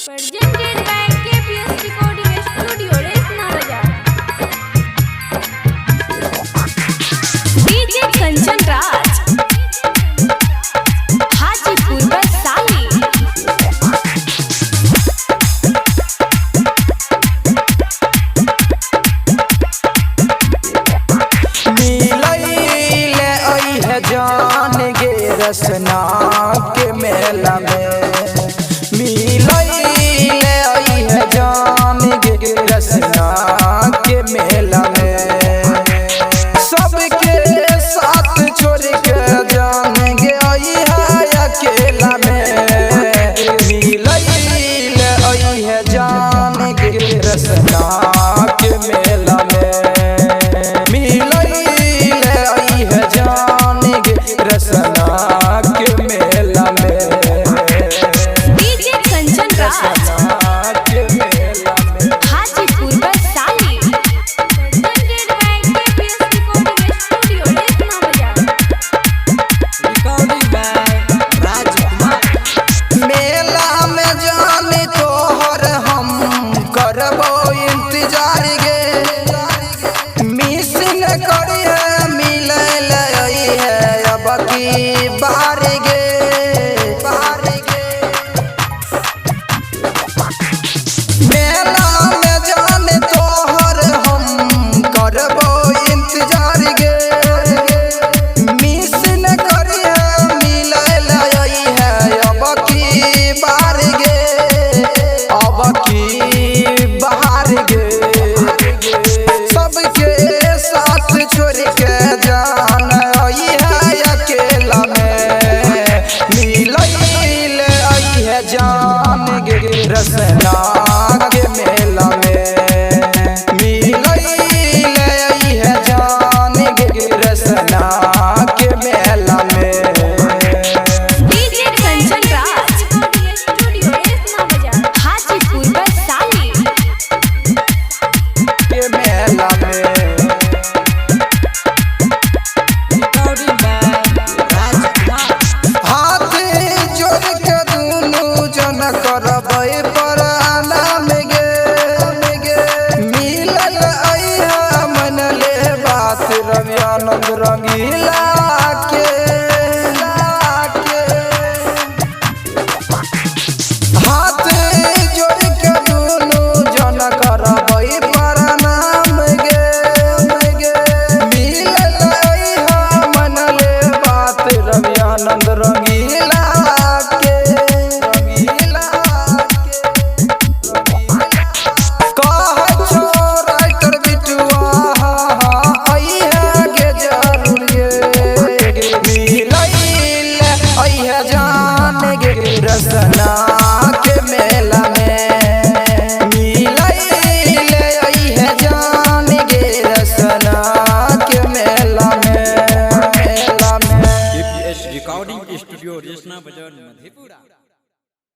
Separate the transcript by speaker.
Speaker 1: Presented by KPS Recording Studio, Resna Bazaar. DJ Kanchan Raj, Hajipur Vaisali.
Speaker 2: मिलैले आई है जान गे रसना के मेला में। मिलैले आई है जान गे रसना के मेला में। सबके साथ छोड़ के जान गे आई है अकेला में। मिलैले आई है जान गे रसना के मेला में। रसना के मेला में।
Speaker 1: DJ Kanchan Raj, Hajipur Vaisali. Presented by KPS Recording Studio, Resna Bazaar.
Speaker 2: मेला में जाने तोहर हम करबो इंतजार गे। मिस न करिए मिलैले आई है अब की बार गे। मेला में जाने तोहर हम करबो इंतजार गे। मिस न करिए मिलैले आई है अब की बार गे। अब की बाहर गे। सबके साथ छोड़ के जान आई है अकेला में। मिलैले आई है जान गे रसना के मेला में। मिलैले आई है जान गे रसना के मेला में।
Speaker 1: DJ Kanchan Raj, Studio, Resna Bazaar. Hajipur Vaisali.
Speaker 2: के मेला में। हाथ जोड़ के दुनू जन करबै पराना में गे। मिलल अइहा मन ले बात रवियानंद रंगीला के। हाथ जोड़ के दुनू जन करबै पराना में गे। मिलल अइहा मन ले बात रवियानंद रंगीला के। कह छो राइटर बिटुआ आई है गे जरूर गे। मिलैले आई है जान गे रसना